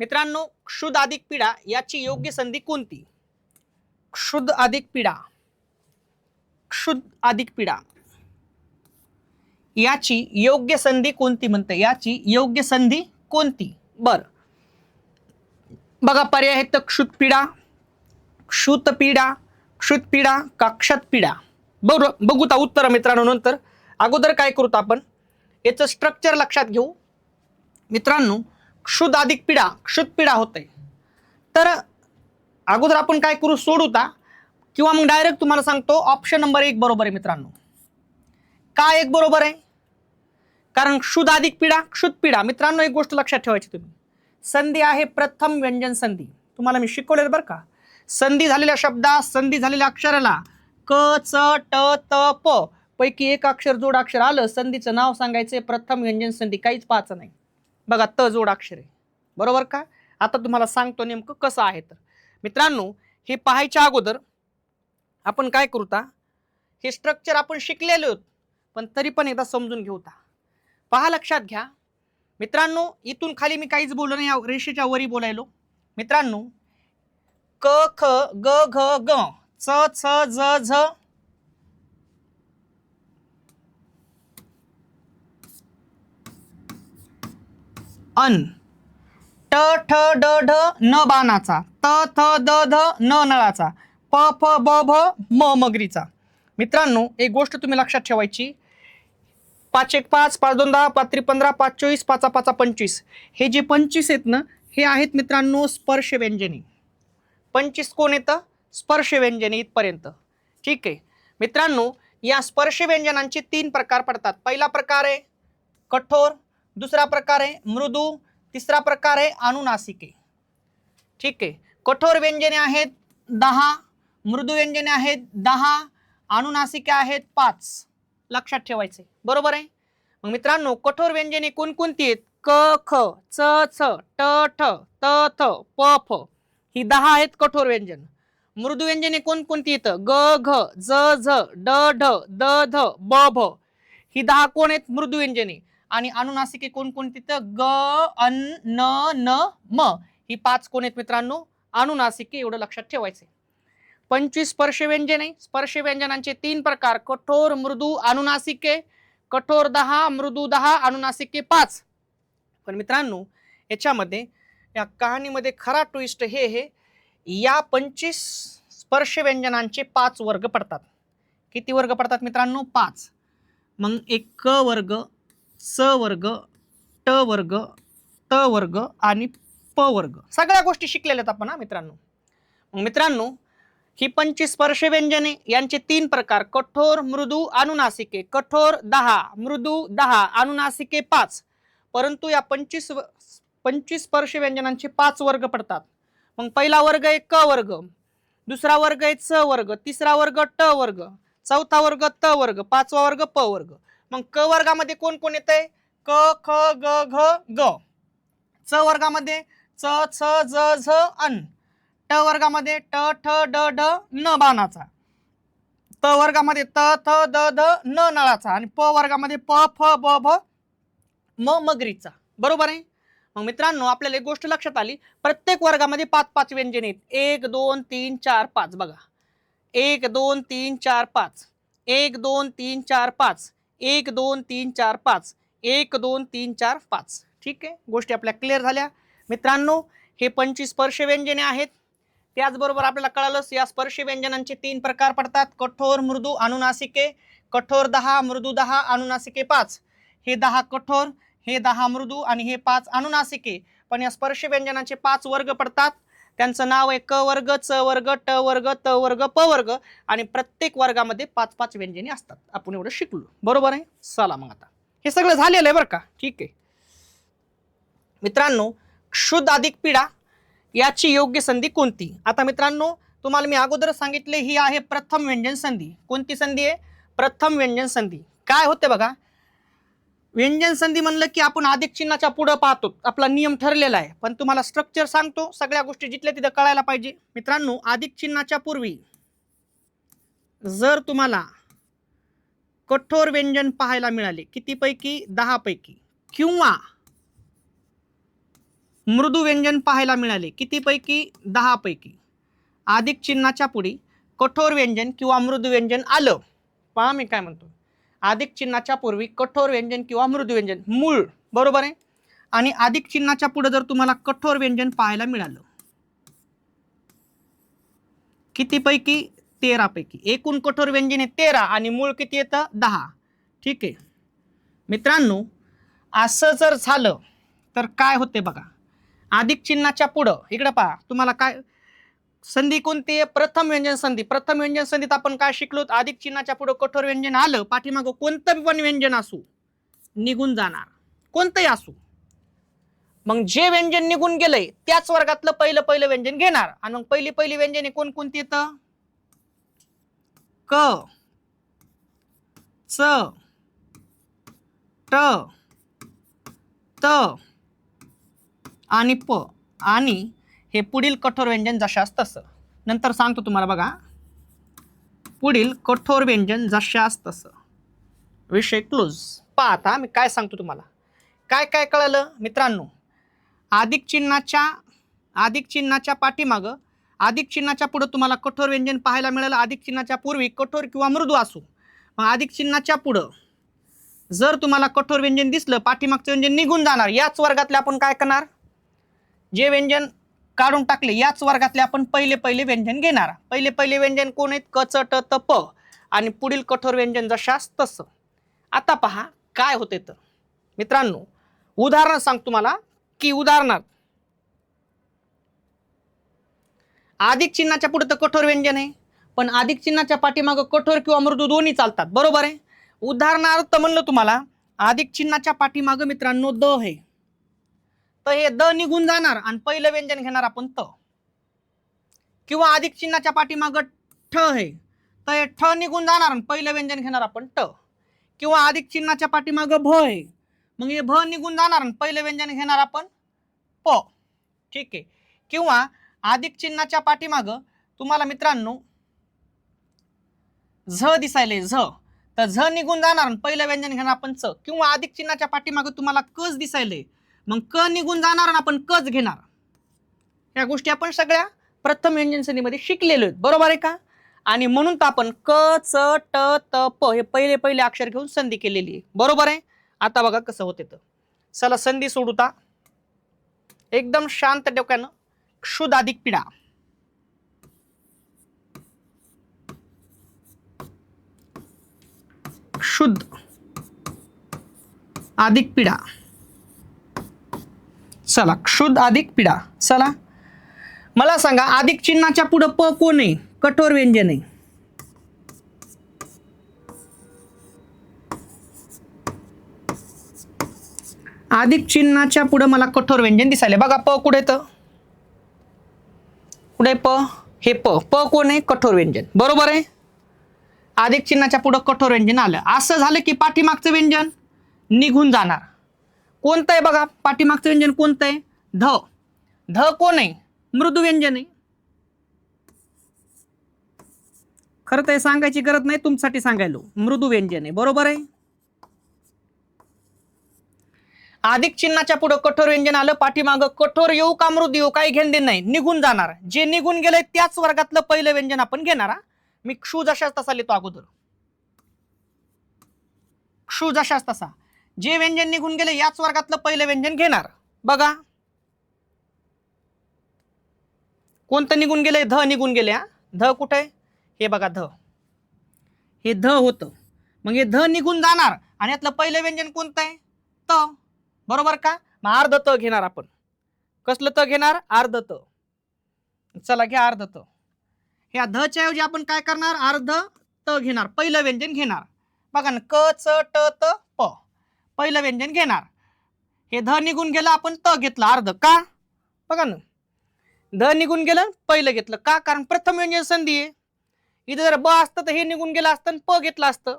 मित्रांनो, क्षुध अधिक पीडा याची योग्य संधी कोणती? क्षुध अधिक पीडा, क्षुध अधिक पीडा याची योग्य संधी कोणती म्हणते? याची योग्य संधी कोणती? बर बघा, पर्याय आहेत क्षुध पीडा, क्षुत पीडा, क्षुत पीडा का क्षत पीडा. बघू ता उत्तर मित्रांनो नंतर. अगोदर काय करू आपण, याचं स्ट्रक्चर लक्षात घेऊ. मित्रांनो, क्षुध अधिक पीडा क्षुत पीडा होते. तर अगोदर आपण काय करू, सोडूता किंवा मग डायरेक्ट तुम्हाला सांगतो ऑप्शन नंबर 1 बरोबर आहे मित्रांनो. का 1 बरोबर आहे? कारण क्षुध अधिक पीडा क्षुत पीडा. मित्रांनो, एक गोष्ट लक्षात ठेवायची, तुम्ही संधी आहे प्रथम व्यंजन संधी. तुम्हाला मी शिकवलेलं बरं का. संधी झालेल्या शब्दात संधी झालेल्या अक्षराला क च ट त प पैकी एक अक्षर जोड अक्षर आलं, संधीचं नाव सांगायचे प्रथम व्यंजन संधी. काहीच पाहायचं नाही. बघा, त जोड अक्षर आहे, बरोबर का? आता तुम्हाला सांगतो नेमकं कसं आहे. तर मित्रांनो, हे पाहायच्या अगोदर आपण काय करूता, हे स्ट्रक्चर आपण शिकलेलो आहोत, पण तरी पण एकदा समजून घेऊता. पहा, लक्षात घ्या मित्रांनो, इथून खाली मी काहीच बोललो नाही, रेषेच्या वरी बोलायलो. मित्रांनो, क ख ग घ ग च छ ज झ अन ट ठ ड ढ न बाणाचा, त थ द ध न नळाचा, प फ ब भ म मगरीचा. मित्रांनो, एक गोष्ट तुम्ही लक्षात ठेवायची, 5 1 5 5 2 10 5 3 15 5 24 5 5 25. हे जे 25 आहेत ना, हे आहेत मित्रांनो स्पर्श व्यंजनी. 25 कोण येतं? स्पर्श व्यंजनी इथपर्यंत. ठीक आहे मित्रांनो, या स्पर्श व्यंजनांचे 3 प्रकार पडतात. पहिला प्रकार आहे कठोर, दुसरा प्रकार आहे मृदू, तिसरा प्रकार आहे अनुनासिके. ठीक आहे, कठोर व्यंजने आहेत 10, मृदू व्यंजने आहेत 10, अनुनासिके आहेत 5. लक्षात ठेवायचे, बरोबर आहे. मग मित्रांनो, कठोर व्यंजने कोणकोणती आहेत? क ख च छ ट ठ त थ प फ ही 10 आहेत कठोर व्यंजन. मृदू व्यंजने कोणकोणती येतं? ग घ ज झ ड ढ द ध ब भ ही 10 कोण आहेत? मृदू व्यंजने. आणि अनुनासिके कोणकोणती? तर ग अन न न म ही 5 कोण आहेत मित्रांनो? अनुनासिके. एवढं लक्षात ठेवायचे. 25 स्पर्श व्यंजने. स्पर्श व्यंजनांचे 3 प्रकार, कठोर, मृदू, अनुनासिके. कठोर 10, मृदू 10, अनुनासिके 5. पण मित्रांनो, याच्यामध्ये या कहाणीमध्ये खरा ट्विस्ट हे या 25 स्पर्श व्यंजनांचे 5 वर्ग पडतात. किती वर्ग पडतात मित्रांनो? 5. मग एक क वर्ग, स वर्ग, ट वर्ग, त वर्ग आणि प वर्ग. सगळ्या गोष्टी शिकलेल्या आपण मित्रांनो. मग मित्रांनो, ही 25 स्पर्श व्यंजने यांचे 3 प्रकार, कठोर, मृदू, अनुनासिके. कठोर 10, मृदू 10, अनुनासिके 5. परंतु या 25 स्पर्श व्यंजनांचे 5 वर्ग पडतात. मग पहिला वर्ग आहे क वर्ग, दुसरा वर्ग आहे च वर्ग, तिसरा वर्ग ट वर्ग, चौथा वर्ग त वर्ग, 5वा वर्ग प वर्ग. मग क वर्गामध्ये कोण कोण येतंय? क ख ग घ ग. च वर्गामध्ये च छ ज झ अन. ट वर्गामध्ये ट ठ ड ढ न बाणाचा. त वर्गामध्ये त थ द ध न नळाचा. आणि प वर्गामध्ये प फ ब भ म मगरीचा. बरोबर आहे. मग मित्रांनो, आपल्याला एक गोष्ट लक्षात आली, प्रत्येक वर्गामध्ये 5-5 व्यंजने आहेत. 1 2 3 4 5. बघा, 1 2 3 4 5, 1 2 3 4 5, 1 2 3 4 5, 1 2 3 4 5. ठीक आहे, गोष्टी आपल्या क्लिअर झाल्या मित्रांनो. हे 25 स्पर्श व्यंजने आहेत. त्याचबरोबर आपल्याला कळालं, या स्पर्श व्यंजनांचे 3 प्रकार पडतात, कठोर, मृदू, अनुनासिके. कठोर 10, मृदू 10, अनुनासिके 5. हे 10 कठोर, हे 10 मृदू आणि हे 5 अनुनासिके. पण या स्पर्श व्यंजनाचे 5 वर्ग पडतात. त्यांचं नाव आहे क वर्ग, च वर्ग, ट वर्ग, त वर्ग, प वर्ग. आणि प्रत्येक वर्गामध्ये 5-5 व्यंजने असतात. आपण एवढं शिकलो, बरोबर आहे. चला मग आता हे सगळं झालेलं आहे बरं का. ठीक आहे मित्रांनो, क्षुध अधिक पीडा याची योग्य संधी कोणती? आता मित्रांनो, तुम्हाला मी अगोदर सांगितले, ही आहे प्रथम व्यंजन संधी. कोणती संधी आहे? प्रथम व्यंजन संधी. काय होते बघा, व्यंजन संधी म्हणलं की आपण अधिक चिन्हाच्या पुढे पाहतो, आपला नियम ठरलेला आहे. पण तुम्हाला स्ट्रक्चर सांगतो, सगळ्या गोष्टी जिथल्या तिथं कळायला पाहिजे. मित्रांनो, अधिक चिन्हाच्या पूर्वी जर तुम्हाला कठोर व्यंजन पाहायला मिळाले, किती पैकी? 10 पैकी, किंवा मृदू व्यंजन पाहायला मिळाले. कितीपैकी? 10 पैकी. अधिक चिन्हाच्या पुढे कठोर व्यंजन किंवा मृदू व्यंजन आलं. पहा मी काय म्हणतो, अधिक चिन्हाच्या पूर्वी कठोर व्यंजन किंवा मृदू व्यंजन मूळ, बरोबर आहे. आणि अधिक चिन्हाच्या पुढे जर तुम्हाला कठोर व्यंजन पाहायला मिळालं, किती पैकी? 13 पैकी. एकूण कठोर व्यंजन आहे 13 आणि मूळ किती येतं? 10. ठीक आहे मित्रांनो, असं जर झालं तर काय होते बघा. अधिक चिन्हाच्या पुढं इकडे पहा, तुम्हाला काय संधी कोणती आहे? प्रथम व्यंजन संधी. प्रथम व्यंजन संधीत आपण काय शिकलो? अधिक चिन्हाच्या पुढे कठोर व्यंजन आलं, पाठीमागं कोणतं पण व्यंजन असू निघून जाणार, कोणतंही असू. मग जे व्यंजन निघून गेलंय त्याच वर्गातलं पहिलं व्यंजन घेणार. आणि मग पहिली व्यंजने कोणकोणती येतं? क, च, ट, त आणि प. आणि हे पुढील कठोर व्यंजन जशास तसं. नंतर सांगतो तुम्हाला बघा, पुढील कठोर व्यंजन जशास तसं. विषय क्लोज. पहा आता मी काय सांगतो तुम्हाला. काय काय कळलं मित्रांनो? अधिक चिन्हाच्या पाठीमागं, अधिक चिन्हाच्या पुढे तुम्हाला कठोर व्यंजन पाहायला मिळालं. अधिक चिन्हाच्या पूर्वी कठोर किंवा मृदू असू. मग अधिक चिन्हाच्या पुढं जर तुम्हाला कठोर व्यंजन दिसलं, पाठीमागचं व्यंजन निघून जाणार. याच वर्गातले आपण काय करणार? जे व्यंजन काढून टाकले याच वर्गातले आपण पहिले व्यंजन घेणार. पहिले व्यंजन कोण आहेत? क, च, ट, त, प. आणि पुढील कठोर व्यंजन जशास तसं. आता पहा काय होते तर मित्रांनो, उदाहरण सांग तुम्हाला की उदाहरणार्थ अधिक चिन्हाच्या पुढे तर कठोर व्यंजन आहे, पण अधिक चिन्हाच्या पाठीमागं कठोर किंवा मृदू दोन्ही चालतात, बरोबर आहे. उदाहरणार्थ म्हणलं तुम्हाला, अधिक चिन्हाच्या पाठीमागं मित्रांनो द आहे, तर हे द निघून जाणार आणि पहिलं व्यंजन घेणार आपण त. किंवा अधिक चिन्हाच्या पाठीमागं ठ आहे, तर हे ठ निघून जाणार आणि पहिलं व्यंजन घेणार आपण ट. किंवा अधिक चिन्हाच्या पाठीमागं भ आहे, मग हे भ निघून जाणार आणि पहिलं व्यंजन घेणार आपण प. ठीक आहे. किंवा अधिक चिन्हाच्या पाठीमागं तुम्हाला मित्रांनो झ दिसायले, झ, तर झ निघून जाणार आणि पहिलं व्यंजन घेणार आपण च. किंवा अधिक चिन्हाच्या पाठीमागं तुम्हाला कच दिसायले, मग क निघून जाणार आणि आपण कच घेणार. या गोष्टी आपण सगळ्या प्रथम व्यंजन संधीमध्ये शिकलेलो आहेत, बरोबर आहे का. आणि म्हणून तर आपण क, च, ट, त, प हे पहिले अक्षर घेऊन संधी केलेली आहे, बरोबर आहे. आता बघा कसं होते तर. चला संधी सोडूता एकदम शांत डोक्यानं. क्षुद अधिक पिढा. क्षुद अधिक पिढा. चला क्षुद अधिक पिढा. चला मला सांगा, अधिक चिन्हाच्या पुढे प कोण आहे? कठोर व्यंजन आहे. अधिक चिन्हाच्या पुढे मला कठोर व्यंजन दिसायले बघा. प कुठे तर कुठे प? हे प. प कोण आहे? कठोर व्यंजन, बरोबर आहे. अधिक चिन्हाच्या पुढे कठोर व्यंजन आलं. असं झालं की पाठीमागचं व्यंजन निघून जाणार. कोणतं आहे बघा पाठीमागचं व्यंजन? कोणतं आहे? ध. ध कोण आहे? मृदू व्यंजन आहे. खरं तर सांगायची गरज नाही, तुमच्यासाठी सांगायलो. मृदू व्यंजन आहे, बरोबर आहे. अधिक चिन्हाच्या पुढे कठोर व्यंजन आलं, पाठीमागं कठोर येऊ का मृदू येऊ काही घेणं नाही, निघून जाणार. जे निघून गेलंय त्याच वर्गातलं पहिलं व्यंजन आपण घेणार. मी क्षू जशाच तसा लिहितो अगोदर. क्षू जशाच तसा. जे व्यंजन निघून गेले याच वर्गातलं पहिलं व्यंजन घेणार. बघा कोणतं निघून गेलंय? ध निघून गेले. ध कुठे? हे बघा ध. हे ध होतं, मग हे ध निघून जाणार आणि यातलं पहिलं व्यंजन कोणतं आहे? त, बरोबर का. मग अर्ध त घेणार आपण. कसलं त घेणार? अर्ध त. चला घ्या अर्ध त. ह्या ध च्या ऐवजी आपण काय करणार? अर्ध त घेणार, पहिलं व्यंजन घेणार. बघा ना, क, च, ट, त, प पहिलं व्यंजन घेणार. हे ध निघून गेलं, आपण त घेतलं अर्ध. का? बघा ना, ध निघून गेलं, पहिलं घेतलं. का? कारण प्रथम व्यंजन संधी आहे. इथं जर ब असतं तर हे निघून गेलं असतं आणि प घेतलं असतं.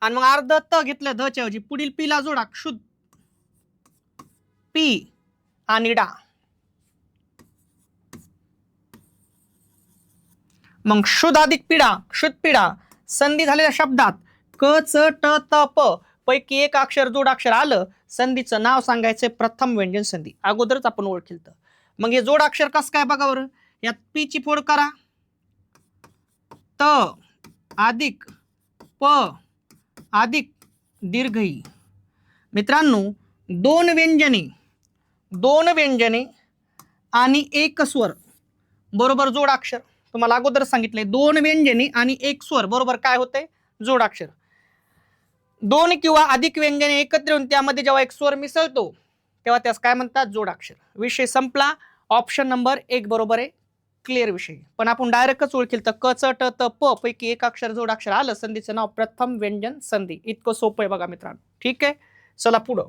आणि मग अर्ध त घेतलं ध च्या ऐवजी. पुढील पीला जोडा. क्षुद पी आणि डा. मग क्षुद अधिक पिढा, क्षुद पिढा. संधी झालेल्या शब्दात क, च, ट, त, प पैकी एक अक्षर जोडाक्षर आलं, संधीचं नाव सांगायचंय प्रथम व्यंजन संधी. अगोदरच आपण ओळखील. मग हे जोडाक्षर कसं काय बघा बरं. यात पी ची फोड करा, त अधिक प अधिक दीर्घ ई. मित्रांनो, दोन व्यंजने आणि एक स्वर बरोबर जोडाक्षर. तुम्हाला अगोदर सांगितलंय 2 व्यंजने आणि 1 स्वर बरोबर काय होतंय, जोडाक्षर. 2 किंवा अधिक व्यंजने एकत्र येऊन त्यामध्ये जेव्हा एक स्वर मिसळतो तेव्हा त्यास काय म्हणतात, जोडाक्षर. विषय संपला. ऑप्शन नंबर 1 बरोबर आहे. क्लिअर विषय. पण आपण डायरेक्टच ओळखील तर क च ट त प पैकी एक अक्षर जोडाक्षर आलं, संधीचं नाव प्रथम व्यंजन संधी. इतकं सोपं आहे बघा मित्रांनो. ठीक आहे, चला पुढं.